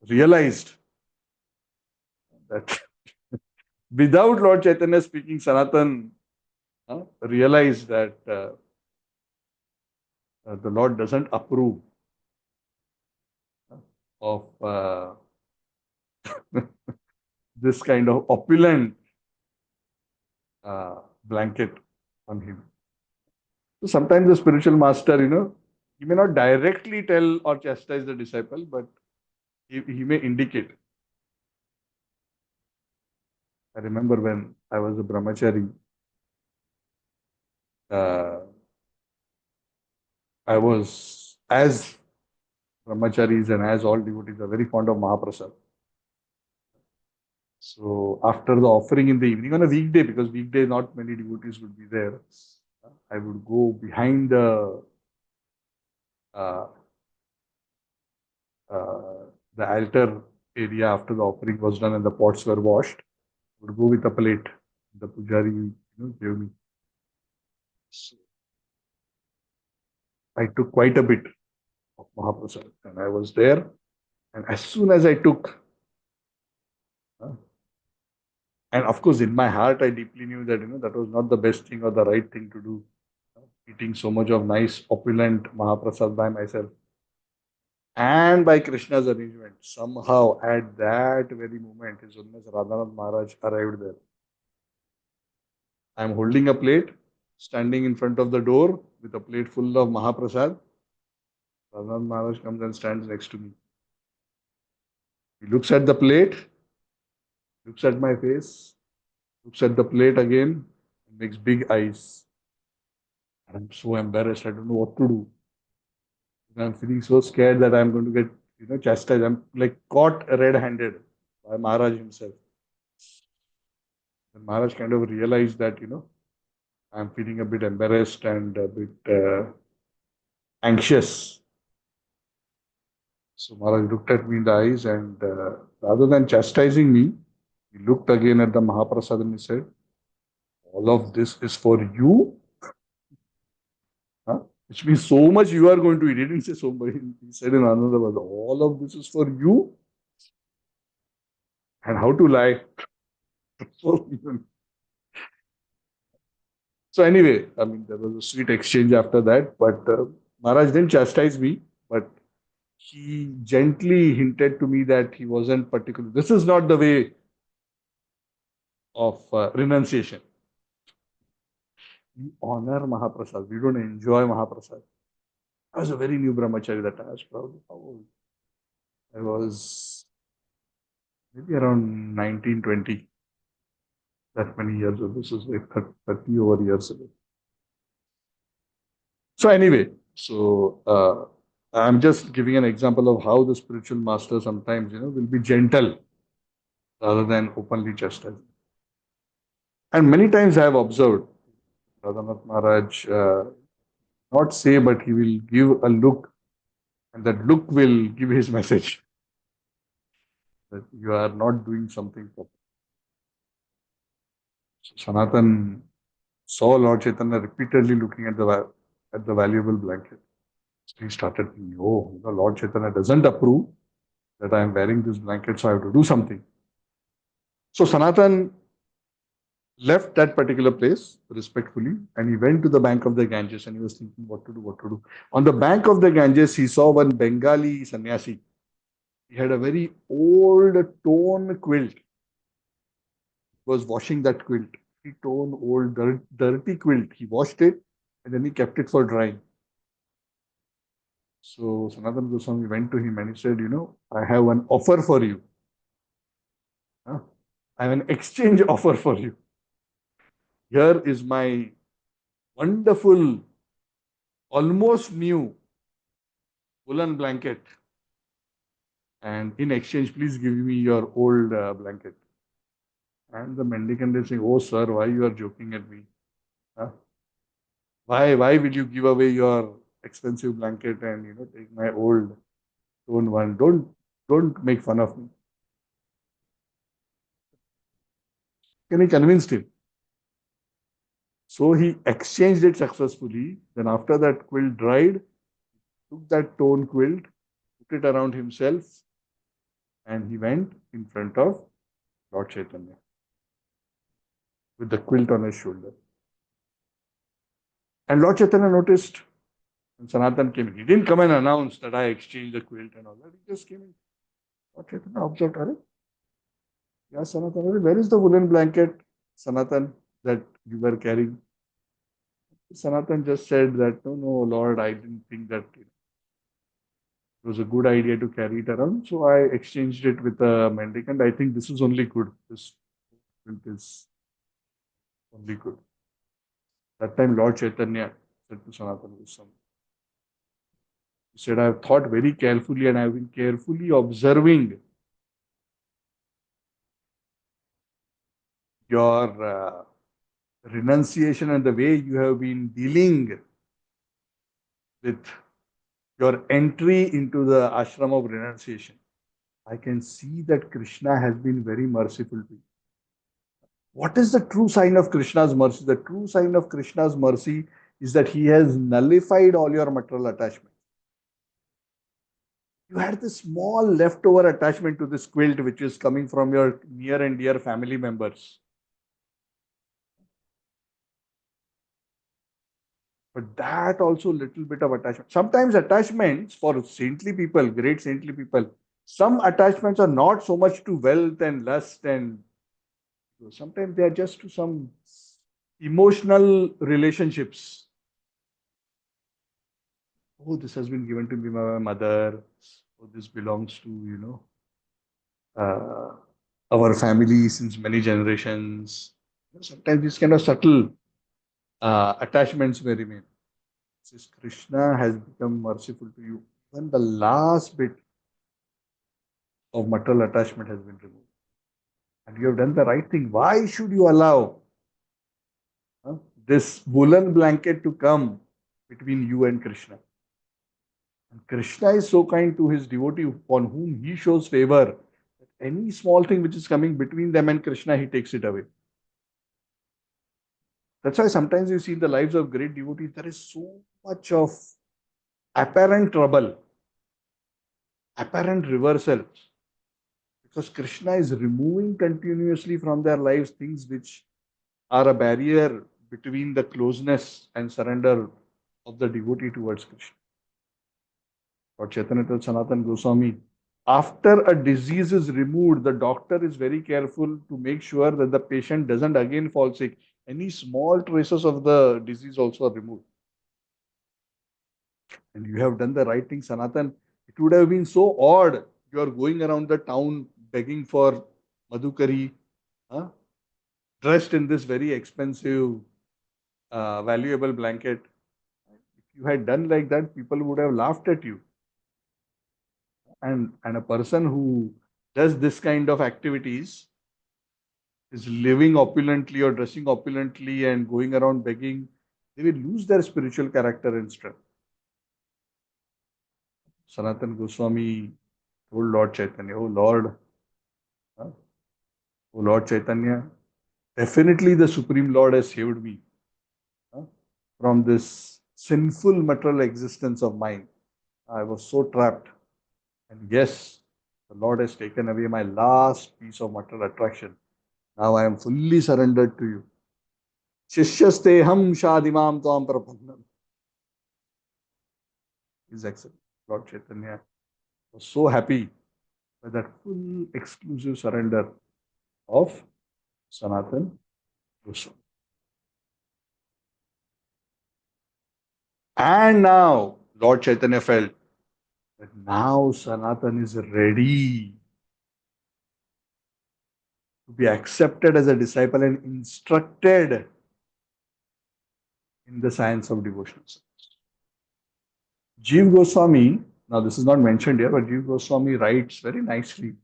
realized that without Lord Chaitanya speaking, Sanatan realized that the Lord doesn't approve of this kind of opulent blanket on him. So sometimes the spiritual master, he may not directly tell or chastise the disciple, but he may indicate. I remember when I was a brahmachari, uh, I was, as brahmacharis and as all devotees, are very fond of Mahaprasad. So after the offering in the evening on a weekday, because weekday not many devotees would be there, I would go behind uh, the altar area after the offering was done and the pots were washed. I would go with a plate. The pujari, gave me. So I took quite a bit of Mahaprasad, and I was there. And as soon as I took, uh, and of course, in my heart, I deeply knew that that was not the best thing or the right thing to do. Eating so much of nice, opulent Mahaprasad by myself and by Krishna's arrangement. Somehow, at that very moment, His Holiness Radhanath Maharaj arrived there. I am holding a plate, standing in front of the door with a plate full of Mahaprasad. Radhanath Maharaj comes and stands next to me. He looks at the plate, looks at my face, looks at the plate again, and makes big eyes. I'm so embarrassed. I don't know what to do. I'm feeling so scared that I'm going to get, chastised. I'm like caught red-handed by Maharaj himself. And Maharaj kind of realized that, I'm feeling a bit embarrassed and a bit anxious. So Maharaj looked at me in the eyes and rather than chastising me, he looked again at the Mahaprasad and he said, all of this is for you? Huh? Which means so much you are going to eat. He didn't say so much. He said in another word, all of this is for you? And how to lie? So anyway, I mean, there was a sweet exchange after that, but Maharaj didn't chastise me, but he gently hinted to me that he wasn't particular. This is not the way of renunciation. We honor Mahaprasad. We don't enjoy Mahaprasad. I was a very new brahmachari that time. I was probably how old? I was maybe around 19, 20. That many years ago. This is like 30 over years ago. So anyway, I'm just giving an example of how the spiritual master sometimes, will be gentle rather than openly chastising. And many times I have observed Radhanath Maharaj not say, but he will give a look, and that look will give his message that you are not doing something proper. So Sanatan saw Lord Chaitanya repeatedly looking at the valuable blanket. So he started thinking, oh, Lord Chaitanya doesn't approve that I am wearing this blanket, so I have to do something. So Sanatan left that particular place respectfully and he went to the bank of the Ganges and he was thinking what to do. On the bank of the Ganges, he saw one Bengali sannyasi. He had a very old torn quilt. He was washing that quilt. He torn old dirty quilt. He washed it and then he kept it for drying. So Sanatan Goswami went to him and he said, I have an offer for you. Huh? I have an exchange offer for you. Here is my wonderful, almost new woolen blanket. And in exchange, please give me your old blanket. And the mendicant is saying, oh, sir, why you are joking at me? Huh? Why will you give away your expensive blanket and, take my old torn one? Don't make fun of me. Can he convince him? So he exchanged it successfully. Then after that quilt dried, took that torn quilt, put it around himself, and he went in front of Lord Chaitanya with the quilt on his shoulder. And Lord Chaitanya noticed when Sanatan came in. He didn't come and announce that I exchanged the quilt and all that. He just came in. Lord Chaitanya observed, Are, yeah, Sanatan, where is the woolen blanket, Sanatan, that you were carrying? Sanatan just said that, no, Lord, I didn't think that it was a good idea to carry it around. So I exchanged it with a mendicant. I think this is only good. This quilt is only good. That time, Lord Chaitanya said to Sanatan Goswami, he said, I have thought very carefully and I have been carefully observing your renunciation and the way you have been dealing with your entry into the ashram of renunciation. I can see that Krishna has been very merciful to you. What is the true sign of Krishna's mercy? The true sign of Krishna's mercy is that he has nullified all your material attachment. You had this small leftover attachment to this quilt, which is coming from your near and dear family members. But that also little bit of attachment. Sometimes attachments for saintly people, great saintly people, some attachments are not so much to wealth and lust, and sometimes they are just to some emotional relationships. Oh, this has been given to me by my mother. Oh, this belongs to, uh, our family since many generations. Sometimes these kind of subtle attachments may remain. Since Krishna has become merciful to you, even the last bit of material attachment has been removed. And you have done the right thing. Why should you allow this woolen blanket to come between you and Krishna? And Krishna is so kind to his devotee upon whom he shows favor that any small thing which is coming between them and Krishna, he takes it away. That's why sometimes you see in the lives of great devotees, there is so much of apparent trouble, apparent reversals, because Krishna is removing continuously from their lives things which are a barrier between the closeness and surrender of the devotee towards Krishna. Lord Chaitanya tells Sanatan Goswami, after a disease is removed, the doctor is very careful to make sure that the patient doesn't again fall sick. Any small traces of the disease also are removed. And you have done the right thing, Sanatan. It would have been so odd. You are going around the town begging for Madhukari, huh? Dressed in this very expensive, valuable blanket. If you had done like that, people would have laughed at you. And a person who does this kind of activities is living opulently or dressing opulently and going around begging, they will lose their spiritual character and strength. Sanatan Goswami told Lord Chaitanya, uh, oh Lord Chaitanya, definitely the Supreme Lord has saved me uh, from this sinful material existence of mine. I was so trapped. And yes, the Lord has taken away my last piece of material attraction. Now I am fully surrendered to you. Shishyaste ham shadimam tvam prapannam. Is excellent. Lord Chaitanya was so happy with that full exclusive surrender of Sanatan Goswami. And now Lord Chaitanya felt that now Sanatan is ready to be accepted as a disciple and instructed in the science of devotional service. Jiva Goswami, now this is not mentioned here, but Jiva Goswami writes very nicely.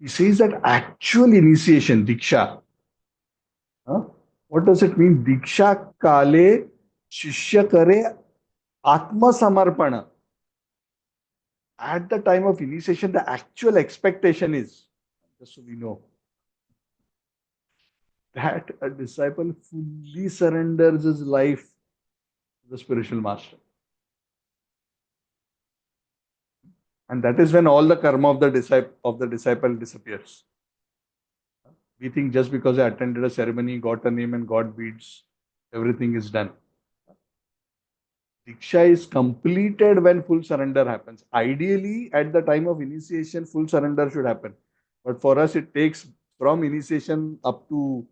He says that actual initiation, Diksha, huh? What does it mean? Diksha Kale Shishya Kare Atma Samarpana. At the time of initiation, the actual expectation is, just so we know, that a disciple fully surrenders his life to the spiritual master. And that is when all the karma of the disciple disappears. We think just because I attended a ceremony, got a name and got beads, everything is done. Diksha is completed when full surrender happens. Ideally, at the time of initiation, full surrender should happen. But for us, it takes from initiation up to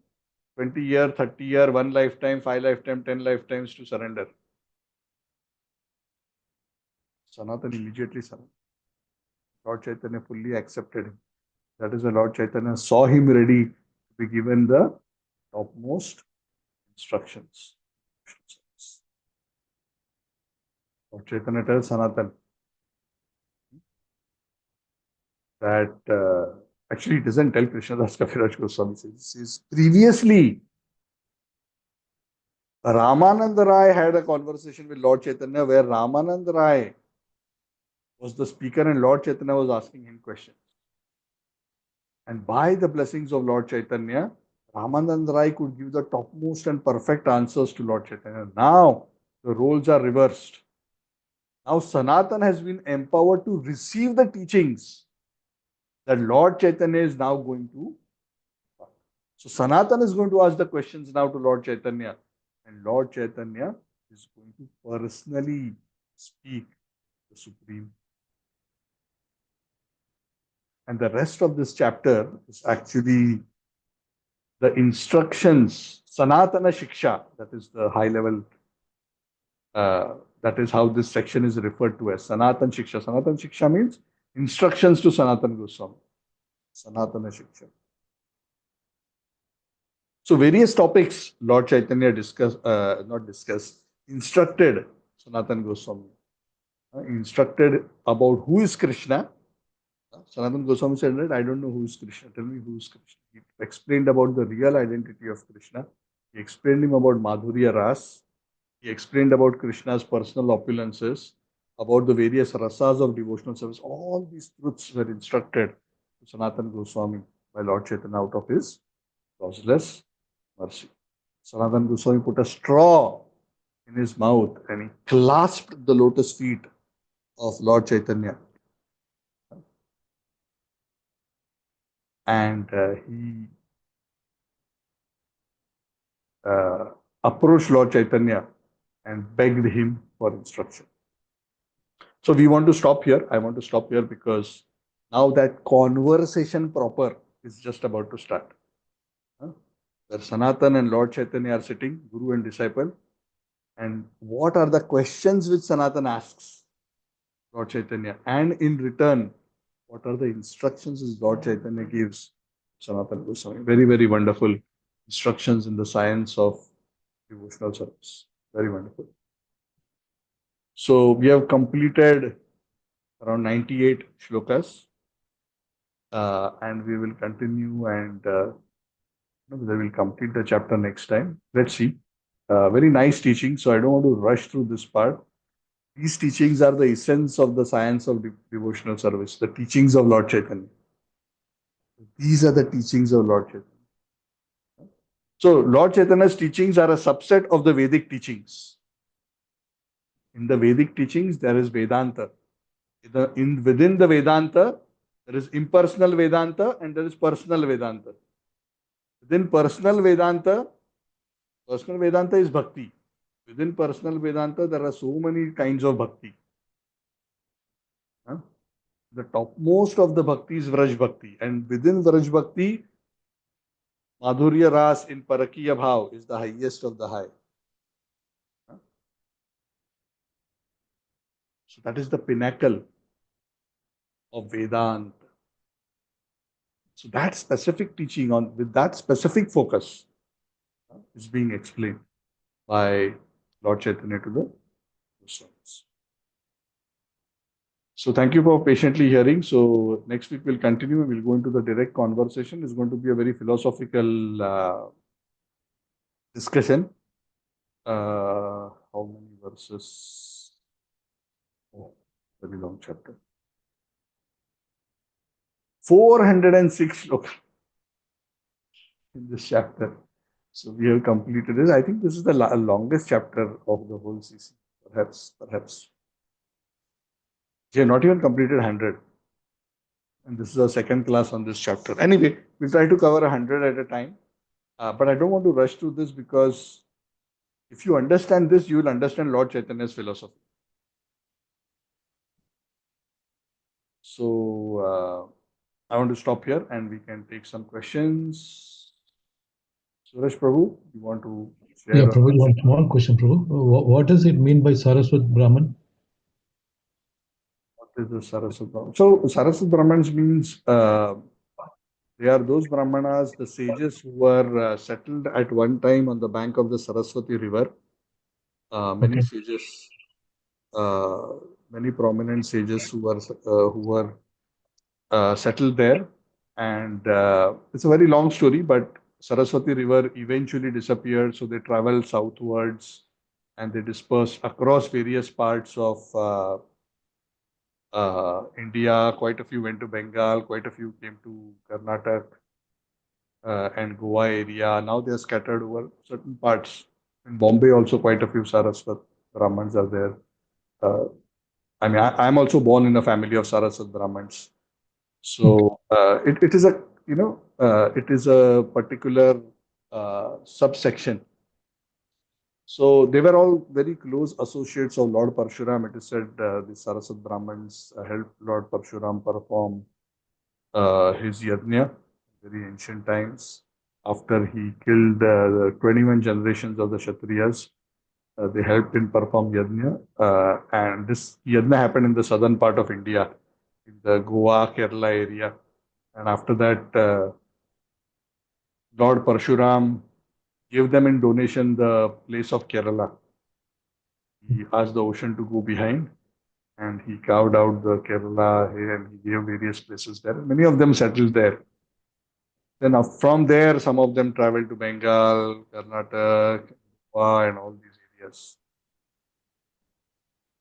20 year, 30 year, 1 lifetime, 5 lifetime, 10 lifetimes to surrender. Sanatan immediately surrendered. Lord Chaitanya fully accepted him. That is why Lord Chaitanya saw him ready to be given the topmost instructions. Lord Chaitanya tells Sanatan that actually, it doesn't tell Krishnadas Kaviraj Goswami. It says previously, Ramananda Rai had a conversation with Lord Chaitanya where Ramananda Rai was the speaker and Lord Chaitanya was asking him questions. And by the blessings of Lord Chaitanya, Ramananda Rai could give the topmost and perfect answers to Lord Chaitanya. Now, the roles are reversed. Now, Sanatan has been empowered to receive the teachings that Lord Chaitanya is now going to. So, Sanatan is going to ask the questions now to Lord Chaitanya. And Lord Chaitanya is going to personally speak the Supreme. And the rest of this chapter is actually the instructions, Sanatana Shiksha, that is the high level, that is how this section is referred to as Sanatan Shiksha. Sanatan Shiksha means instructions to Sanatan Goswami. Sanatana Shiksha. So various topics Lord Chaitanya instructed Sanatan Goswami. Instructed about who is Krishna. Sanatan Goswami said, right, I don't know who is Krishna. Tell me who is Krishna. He explained about the real identity of Krishna. He explained him about Madhurya Ras. He explained about Krishna's personal opulences, about the various rasas of devotional service. All these truths were instructed to Sanatan Goswami by Lord Chaitanya out of his causeless mercy. Sanatan Goswami put a straw in his mouth and he clasped the lotus feet of Lord Chaitanya. And he approached Lord Chaitanya and begged him for instruction. So we want to stop here. I want to stop here because now that conversation proper is just about to start. Where Sanatan and Lord Chaitanya are sitting, Guru and disciple. And what are the questions which Sanatan asks Lord Chaitanya? And in return, what are the instructions which Lord Chaitanya gives Sanatan Goswami? Very, very wonderful instructions in the science of devotional service. Very wonderful. So we have completed around 98 shlokas. And we will continue and we will complete the chapter next time. Let's see. Very nice teaching. So I don't want to rush through this part. These teachings are the essence of the science of devotional service, the teachings of Lord Chaitanya. These are the teachings of Lord Chaitanya. So Lord Chaitanya's teachings are a subset of the Vedic teachings. In the Vedic teachings, there is Vedanta. Within the Vedanta, there is impersonal Vedanta and there is personal Vedanta. Within personal Vedanta is bhakti. Within personal Vedanta, there are so many kinds of bhakti. The topmost of the bhakti is Vraj Bhakti. And within Vraj Bhakti, Madhurya Ras in Parakiya Bhav is the highest of the high. So that is the pinnacle of Vedanta. So that specific teaching with that specific focus is being explained by Lord Chaitanya to the Goswamis. So thank you for patiently hearing. So next week we'll continue. We'll go into the direct conversation. It's going to be a very philosophical discussion. How many verses? Oh, very long chapter. 406 shlokas in this chapter. So we have completed it. I think this is the longest chapter of the whole CC. Perhaps. We have not even completed 100. And this is our second class on this chapter. Anyway, we try to cover 100 at a time. But I don't want to rush through this because if you understand this, you will understand Lord Chaitanya's philosophy. So I want to stop here and we can take some questions. Suresh Prabhu, you want to share? Yeah, Prabhu, one small question, Prabhu. What does it mean by Saraswat Brahman? What is the Saraswat Brahman? So Saraswat Brahmans means they are those Brahmanas, the sages who were settled at one time on the bank of the Saraswati river. Many Okay. sages, uh, many prominent sages who were settled there, and it's a very long story. But Saraswati river eventually disappeared, so they traveled southwards, and they dispersed across various parts of India. Quite a few went to Bengal. Quite a few came to Karnataka and Goa area. Now they are scattered over certain parts. In Bombay, also quite a few Saraswat Brahmins are there. I mean, I'm also born in a family of Saraswat Brahmins. Okay. So it is a it is a particular subsection. So they were all very close associates of Lord Parshuram. It is said the Saraswat Brahmins helped Lord Parshuram perform his yajna, very ancient times. After he killed the 21 generations of the Kshatriyas, they helped him perform yajna. And this yajna happened in the southern part of India, in the Goa, Kerala area. And after that, Lord Parshuram gave them in donation the place of Kerala. He asked the ocean to go behind and he carved out the Kerala here and he gave various places there. Many of them settled there. Then from there, some of them traveled to Bengal, Karnataka, Goa, and all these areas. Yeah,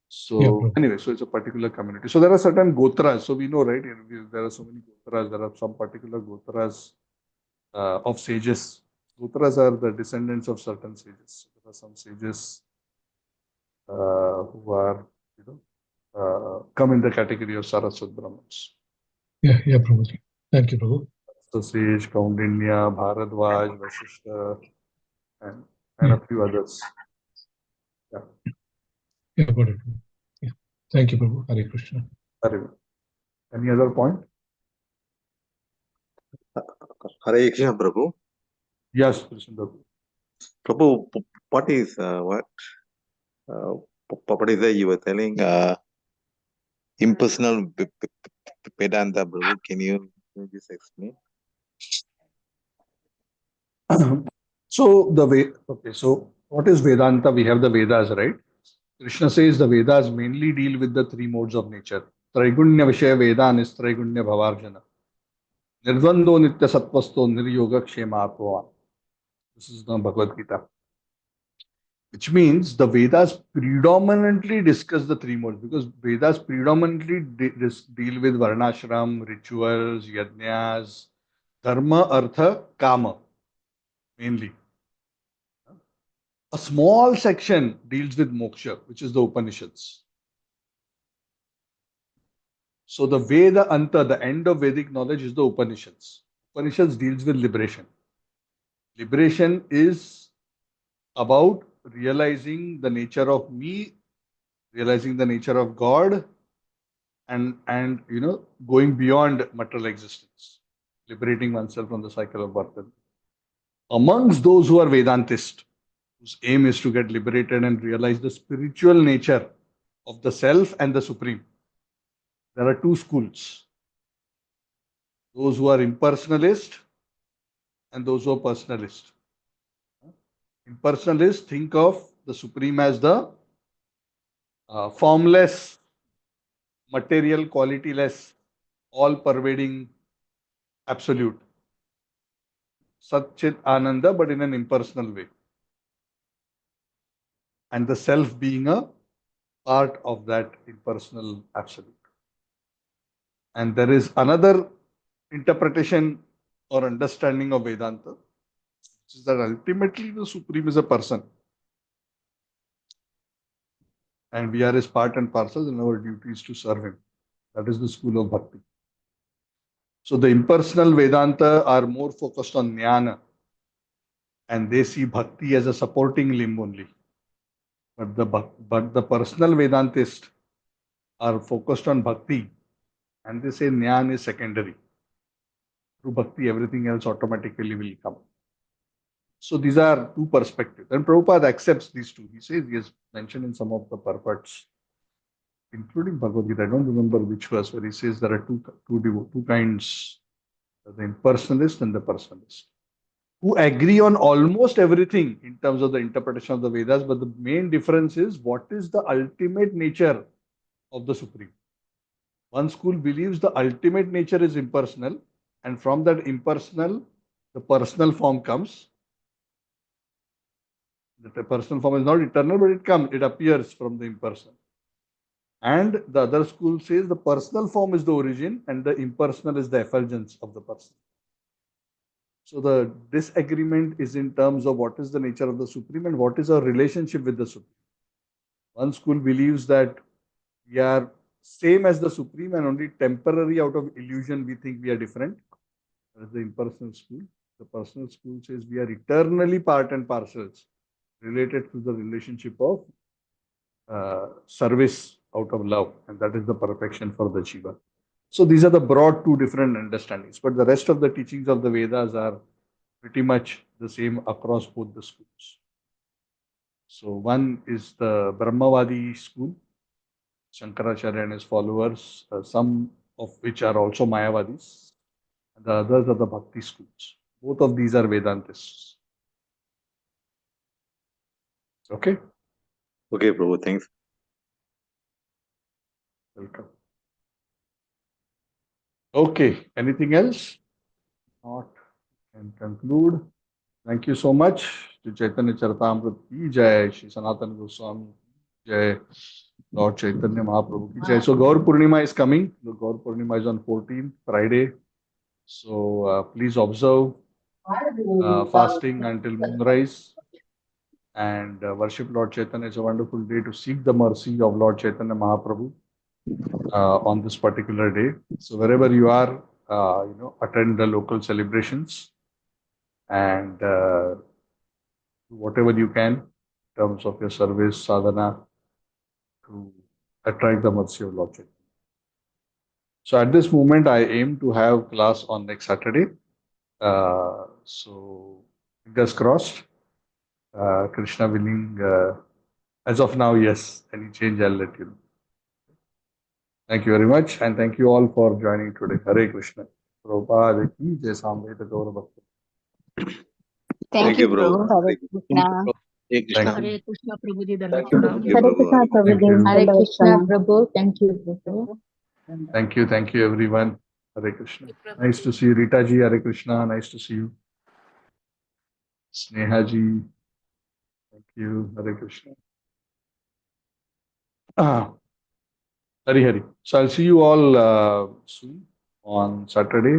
So Prabhu. anyway, so it's a particular community. So there are certain gotras. So we know, right? There are so many gotras. There are some particular gotras of sages. Gotras are the descendants of certain sages. There are some sages who are, you know, come in the category of Saraswat Brahmins. Yeah, Prabhu. Thank you, Prabhu. So sage, Kaundinya, Bharadwaj, Vasishta, and, and Yeah, a few others. Yeah. yeah, got it. Yeah. Thank you, Prabhu. Hare Krishna. Very well. Any other point? Hare Krishna, Prabhu. Yes, Krishna. Prabhu, what is what is that you were telling? Impersonal Vedanta, Prabhu. Can you just explain? So the way, okay, so what is Vedanta? We have the Vedas, right? Krishna says the Vedas mainly deal with the three modes of nature. Traigunya Vishaya Veda Nistraigunya Bhavarjana. Nirvando Nitya Sattvasto Niryoga Kshema Atva. This is the Bhagavad Gita. Which means the Vedas predominantly discuss the three modes because Vedas predominantly deal with Varnashram, rituals, yajnas, dharma, artha, kama mainly. A small section deals with moksha, which is the Upanishads. So the Veda Anta, the end of Vedic knowledge, is the Upanishads. Upanishads deals with liberation. Liberation is about realizing the nature of me, realizing the nature of God, and going beyond material existence, liberating oneself from the cycle of birth. Amongst those who are Vedantists, whose aim is to get liberated and realize the spiritual nature of the self and the supreme, there are two schools: those who are impersonalist and those who are personalist. Impersonalists think of the supreme as the formless, material, qualityless, all pervading absolute. Satchit Ananda, but in an impersonal way. And the self being a part of that impersonal absolute. And there is another interpretation or understanding of Vedanta, which is that ultimately the Supreme is a person. And we are his part and parcel, and our duty is to serve him. That is the school of Bhakti. So the impersonal Vedanta are more focused on Jnana, and they see Bhakti as a supporting limb only. But the personal Vedantists are focused on Bhakti, and they say Jnana is secondary. Through Bhakti, everything else automatically will come. So these are two perspectives. And Prabhupada accepts these two. He says, he has mentioned in some of the purports, including Bhagavad Gita, I don't remember which verse, where he says there are two kinds, the impersonalist and the personalist, who agree on almost everything in terms of the interpretation of the Vedas, but the main difference is what is the ultimate nature of the Supreme. One school believes the ultimate nature is impersonal, and from that impersonal, the personal form comes. The personal form is not eternal, but it appears from the impersonal. And the other school says the personal form is the origin and the impersonal is the effulgence of the person. So the disagreement is in terms of what is the nature of the Supreme and what is our relationship with the Supreme. One school believes that we are same as the Supreme and only temporary out of illusion we think we are different. That is the impersonal school. The personal school says we are eternally part and parcels related to the relationship of service out of love, and that is the perfection for the Jiva. So these are the broad two different understandings, but the rest of the teachings of the Vedas are pretty much the same across both the schools. So one is the Brahmavadi school, Shankaracharya and his followers, some of which are also Mayavadis, and the others are the Bhakti schools. Both of these are Vedantists. Okay? Okay, Prabhu, thanks. Welcome. Okay, anything else? Not, can conclude. Thank you so much to Chaitanya Charitamrita ki jai, Shri Sanatan Goswami ki jai, Lord Chaitanya Mahaprabhu ki jai. So Gaur Purnima is coming. The Gaur Purnima is on 14th, Friday. So please observe fasting until moonrise and worship Lord Chaitanya. It's a wonderful day to seek the mercy of Lord Chaitanya Mahaprabhu on this particular day. So wherever you are, attend the local celebrations and do whatever you can in terms of your service, sadhana, to attract the mercy of Lord Chaitanya. So at this moment, I aim to have class on next Saturday. So fingers crossed. Krishna willing. As of now, yes. Any change, I'll let you know. Thank you very much, and thank you all for joining today. Hare Krishna. Prabhupada ki jai, Samveta Gaura Bhakta. Thank you, Prabhu. Prabhu. Hare Krishna. Hare Krishna. Thank you. Hare Krishna Prabhu ji Thank you, Dhanapram. Hare Krishna, Prabhu. Thank you. Prabhu. Hare Krishna Prabhu. Thank you, Prabhu. Thank you, everyone. Hare Krishna. Prabhu Nice ji. to see you, Rita ji. Hare Krishna. Nice to see you. Sneha ji. Thank you. Hare Krishna. Hari Hari. So I'll see you all soon on Saturday.